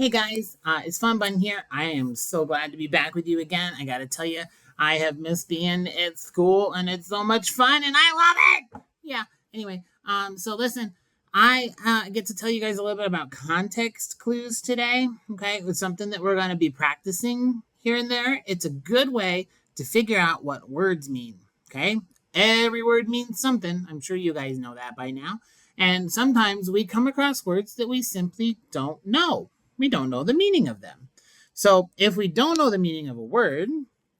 Hey guys, it's Fun Bun here. I am so glad to be back with you again. I gotta tell you, I have missed being at school and it's so much fun and I love it. Yeah, anyway, so listen, I get to tell you guys a little bit about context clues today. Okay, it's something that we're gonna be practicing here and there. It's a good way to figure out what words mean. Okay, every word means something. I'm sure you guys know that by now. And sometimes we come across words that we simply don't know. We don't know the meaning of them. So if we don't know the meaning of a word,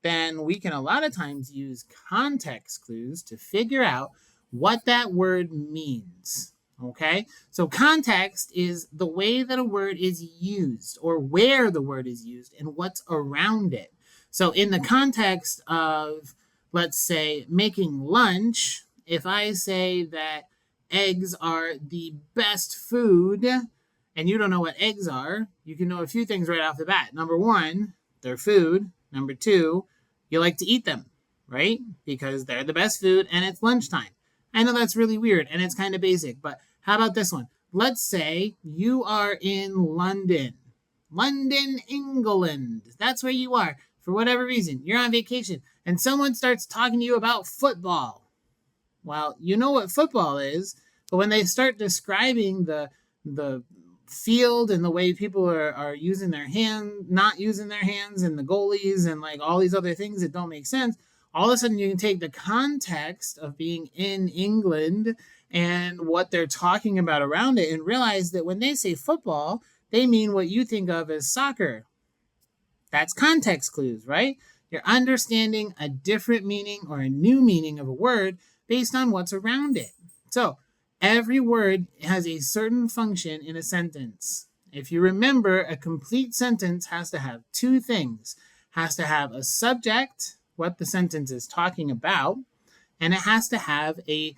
then we can a lot of times use context clues to figure out what that word means. Okay? So context is the way that a word is used or where the word is used and what's around it. So in the context of, let's say, making lunch, if I say that eggs are the best food, and you don't know what eggs are, you can know a few things right off the bat. Number one, they're food. Number two, you like to eat them, right? Because they're the best food and it's lunchtime. I know that's really weird and it's kind of basic, but how about this one? Let's say you are in London, England. That's where you are. For whatever reason, you're on vacation and someone starts talking to you about football. Well, you know what football is, but when they start describing the field and the way people are using their hand, not using their hands, and the goalies and like all these other things that don't make sense, all of a sudden you can take the context of being in England and what they're talking about around it and realize that when they say football, they mean what you think of as soccer. That's context clues, right? You're understanding a different meaning or a new meaning of a word based on what's around it. So every word has a certain function in a sentence. If you remember, a complete sentence has to have two things. It has to have a subject, what the sentence is talking about, and it has to have a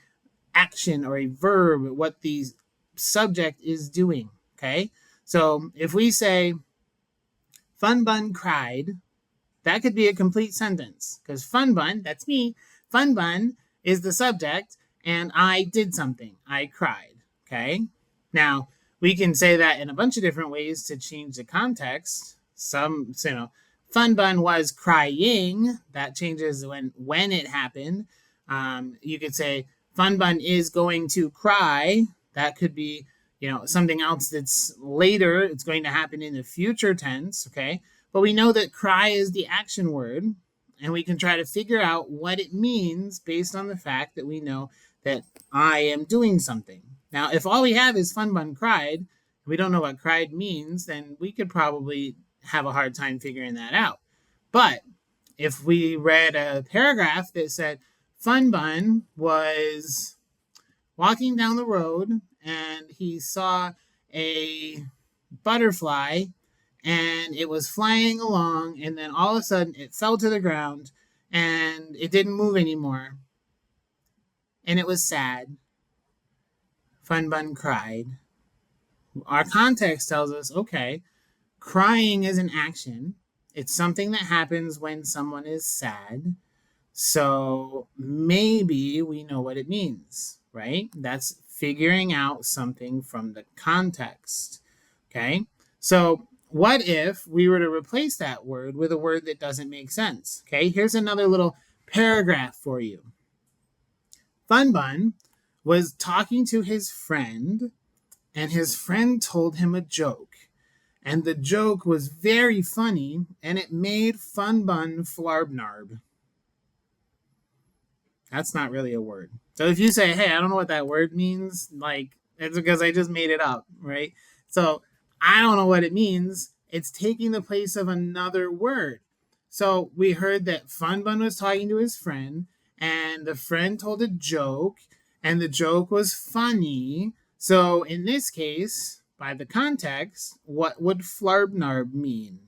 action or a verb, what the subject is doing. Okay? So if we say, Fun Bun cried, that could be a complete sentence because Fun Bun, that's me, Fun Bun is the subject and I did something. I cried. Okay. Now, we can say that in a bunch of different ways to change the context. Fun Bun was crying. That changes when it happened. You could say Fun Bun is going to cry. That could be, something else that's later. It's going to happen in the future tense. Okay. But we know that cry is the action word, and we can try to figure out what it means based on the fact that we know that I am doing something. Now, if all we have is Fun Bun cried, and we don't know what cried means, then we could probably have a hard time figuring that out. But if we read a paragraph that said Fun Bun was walking down the road and he saw a butterfly and it was flying along, and then all of a sudden it fell to the ground and it didn't move anymore. And it was sad. Fun Bun cried. Our context tells us, okay, crying is an action. It's something that happens when someone is sad. So maybe we know what it means, right? That's figuring out something from the context. Okay? So what if we were to replace that word with a word that doesn't make sense? Okay, here's another little paragraph for you. Fun Bun was talking to his friend, and his friend told him a joke. And the joke was very funny, and it made Fun Bun flarbnarb. That's not really a word. So if you say, hey, I don't know what that word means, it's because I just made it up, right? So I don't know what it means. It's taking the place of another word. So we heard that Fun Bun was talking to his friend, and the friend told a joke, and the joke was funny. So in this case, by the context, what would flarbnarb mean?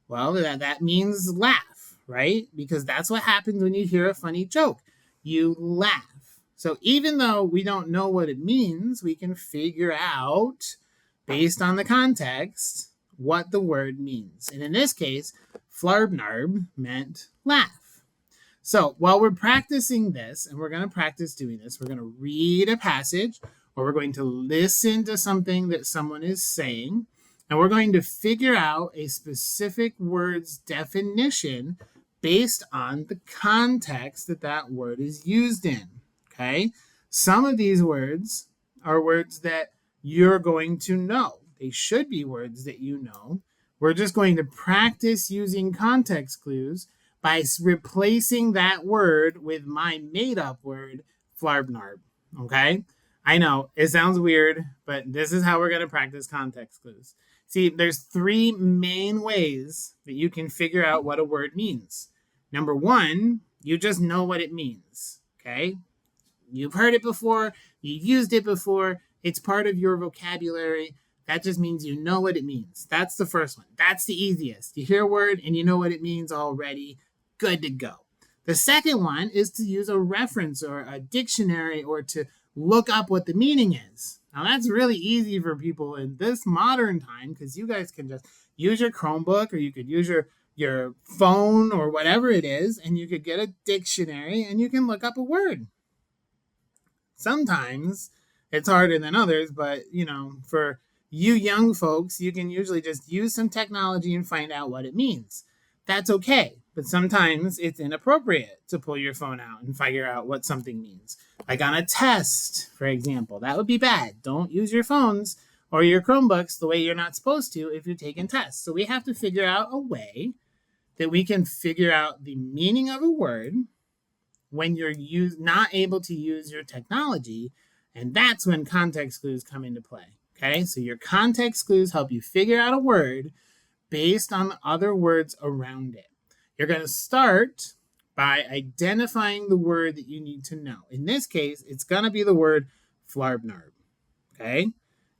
Well, that means laugh, right? Because that's what happens when you hear a funny joke. You laugh. So even though we don't know what it means, we can figure out, based on the context, what the word means. And in this case, flarbnarb meant laugh. So while we're practicing this, and we're going to practice doing this, we're going to read a passage, or we're going to listen to something that someone is saying, and we're going to figure out a specific word's definition based on the context that that word is used in. Okay? Some of these words are words that you're going to know. They should be words that you know. We're just going to practice using context clues by replacing that word with my made-up word, flarbnarb. Okay? I know, it sounds weird, but this is how we're going to practice context clues. See, there's three main ways that you can figure out what a word means. Number one, you just know what it means, okay? You've heard it before, you've used it before, it's part of your vocabulary. That just means you know what it means. That's the first one. That's the easiest. You hear a word and you know what it means already. Good to go. The second one is to use a reference or a dictionary or to look up what the meaning is. Now that's really easy for people in this modern time because you guys can just use your Chromebook or you could use your phone or whatever it is, and you could get a dictionary and you can look up a word. Sometimes it's harder than others, but for you young folks, you can usually just use some technology and find out what it means. That's okay, but sometimes it's inappropriate to pull your phone out and figure out what something means. Like on a test, for example, that would be bad. Don't use your phones or your Chromebooks the way you're not supposed to if you're taking tests. So we have to figure out a way that we can figure out the meaning of a word when you're not able to use your technology, and that's when context clues come into play. Okay, so your context clues help you figure out a word based on the other words around it. You're going to start by identifying the word that you need to know. In this case, it's going to be the word flarbnarb. Okay,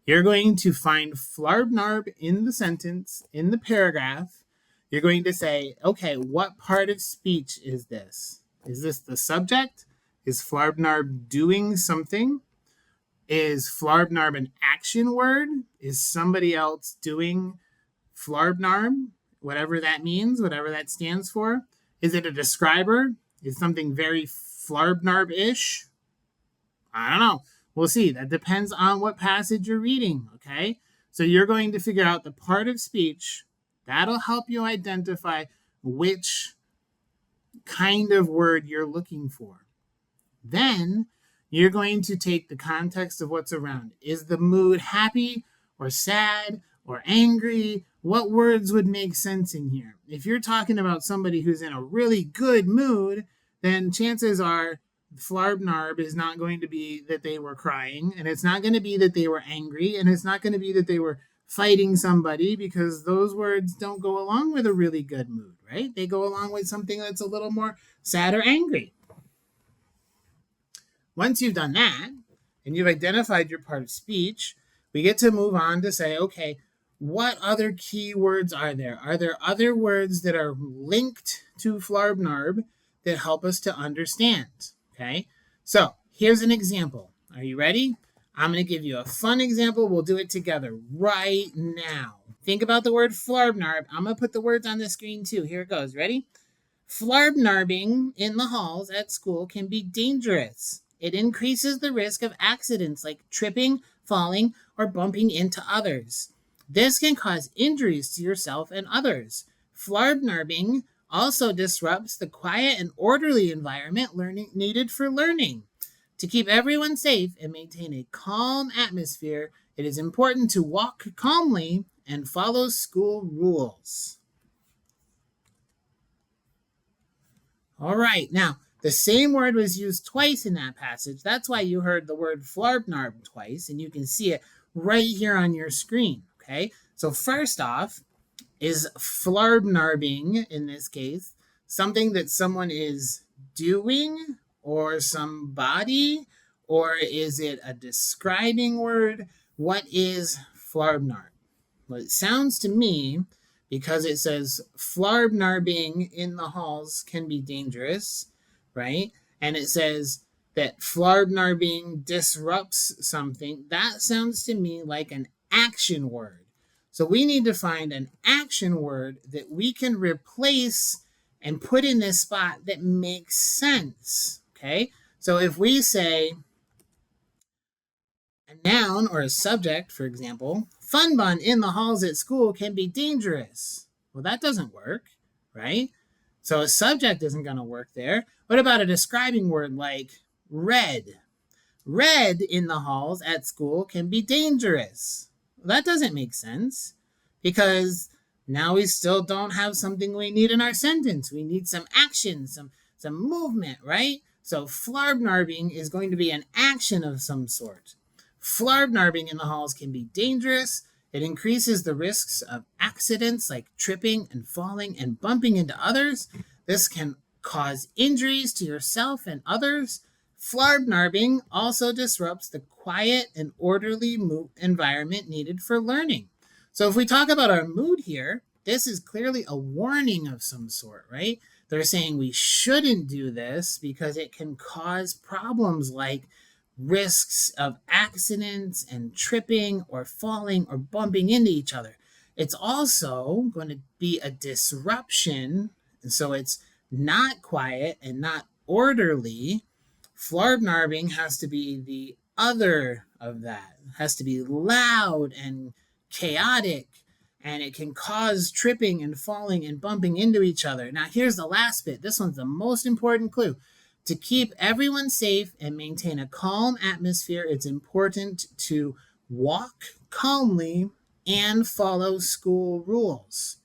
you're going to find flarbnarb in the sentence, in the paragraph. You're going to say, okay, what part of speech is this? Is this the subject? Is flarbnarb doing something? Is flarbnarb an action word? Is somebody else doing flarbnarb? Whatever that means, whatever that stands for. Is it a describer? Is something very flarbnarb-ish? I don't know. We'll see. That depends on what passage you're reading, okay? So you're going to figure out the part of speech. That'll help you identify which kind of word you're looking for. Then you're going to take the context of what's around. Is the mood happy or sad or angry? What words would make sense in here? If you're talking about somebody who's in a really good mood, then chances are flarbnarb is not going to be that they were crying, and it's not going to be that they were angry, and it's not going to be that they were fighting somebody, because those words don't go along with a really good mood, right? They go along with something that's a little more sad or angry. Once you've done that, and you've identified your part of speech, we get to move on to say, okay, what other key words are there? Are there other words that are linked to flarbnarb that help us to understand? Okay, so here's an example. Are you ready? I'm going to give you a fun example. We'll do it together right now. Think about the word flarbnarb. I'm going to put the words on the screen too. Here it goes. Ready? Flarbnarbing in the halls at school can be dangerous. It increases the risk of accidents like tripping, falling, or bumping into others. This can cause injuries to yourself and others. Flarbnarbing also disrupts the quiet and orderly environment needed for learning. To keep everyone safe and maintain a calm atmosphere, it is important to walk calmly and follow school rules. All right, now, the same word was used twice in that passage. That's why you heard the word flarbnarb twice, and you can see it right here on your screen, okay? So first off, is flarbnarbing, in this case, something that someone is doing or somebody, or is it a describing word? What is flarbnarb? Well, it sounds to me, because it says flarbnarbing in the halls can be dangerous, right? And it says that flarbnarbing disrupts something. That sounds to me like an action word. So we need to find an action word that we can replace and put in this spot that makes sense, okay? So if we say a noun or a subject, for example, Fun bun in the halls at school can be dangerous. Well, that doesn't work, right? So a subject isn't going to work there. What about a describing word like red? Red in the halls at school can be dangerous. Well, that doesn't make sense because now we still don't have something we need in our sentence. We need some action, some movement, right? So flarbnarbing is going to be an action of some sort. Flarbnarbing in the halls can be dangerous. It increases the risks of accidents like tripping and falling and bumping into others. This can cause injuries to yourself and others. Flarbnarbing also disrupts the quiet and orderly environment needed for learning. So if we talk about our mood here, this is clearly a warning of some sort, right? They're saying we shouldn't do this because it can cause problems like risks of accidents and tripping or falling or bumping into each other. It's also going to be a disruption, and so it's not quiet and not orderly. Flarbnarbing has to be the other of that. It has to be loud and chaotic, and it can cause tripping and falling and bumping into each other. Now, here's the last bit. This one's the most important clue. To keep everyone safe and maintain a calm atmosphere, it's important to walk calmly and follow school rules.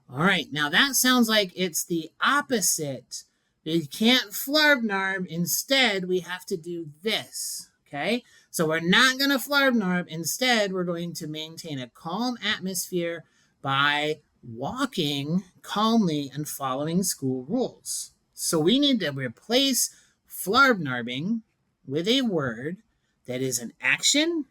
All right, now that sounds like it's the opposite. We can't flarbnarb. Instead, we have to do this, okay? So we're not going to flarbnarb. Instead, we're going to maintain a calm atmosphere by walking calmly and following school rules. So we need to replace flarbnarbing with a word that is an action,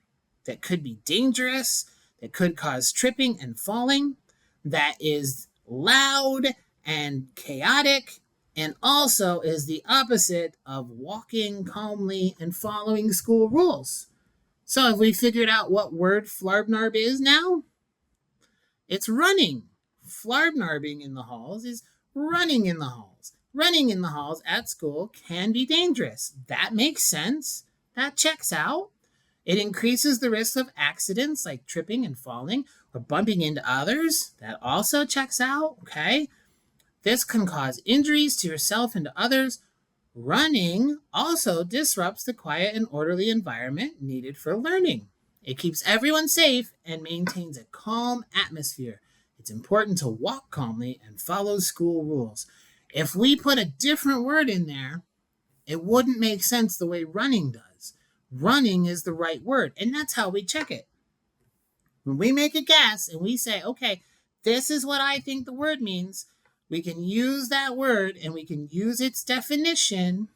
that could be dangerous, that could cause tripping and falling, that is loud and chaotic, and also is the opposite of walking calmly and following school rules. So have we figured out what word flarbnarb is now? It's running. Flarbnarbing in the halls is running in the halls. Running in the halls at school can be dangerous. That makes sense. That checks out. It increases the risk of accidents like tripping and falling or bumping into others. That also checks out, okay? This can cause injuries to yourself and to others. Running also disrupts the quiet and orderly environment needed for learning. It keeps everyone safe and maintains a calm atmosphere. It's important to walk calmly and follow school rules. If we put a different word in there, it wouldn't make sense the way running does. Running is the right word, and that's how we check it. When we make a guess and we say, okay, this is what I think the word means, we can use that word and we can use its definition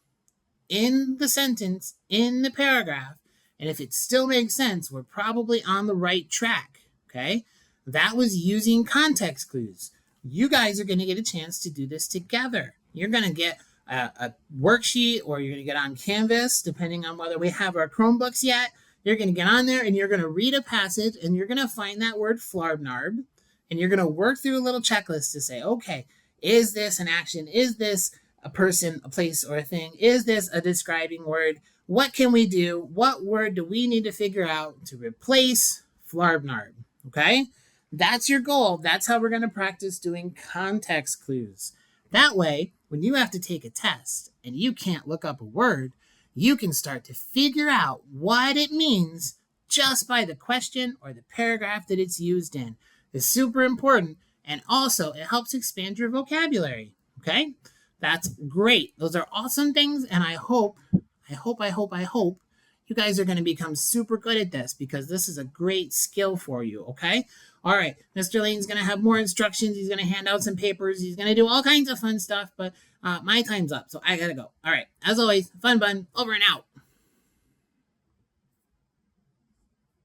in the sentence, in the paragraph, and if it still makes sense, we're probably on the right track, okay? That was using context clues. You guys are going to get a chance to do this together. You're going to get a worksheet, or you're going to get on Canvas, depending on whether we have our Chromebooks yet. You're going to get on there and you're going to read a passage and you're going to find that word flarbnarb, and you're going to work through a little checklist to say, okay, is this an action? Is this a person, a place, or a thing? Is this a describing word? What can we do? What word do we need to figure out to replace flarbnarb? Okay? That's your goal. That's how we're going to practice doing context clues. That way, when you have to take a test and you can't look up a word, you can start to figure out what it means just by the question or the paragraph that it's used in. It's super important, and also it helps expand your vocabulary. Okay? That's great. Those are awesome things, and I hope you guys are going to become super good at this, because this is a great skill for you, okay? All right, Mr. Lane's going to have more instructions. He's going to hand out some papers. He's going to do all kinds of fun stuff, but my time's up, so I got to go. All right, as always, Fun Bun, over and out.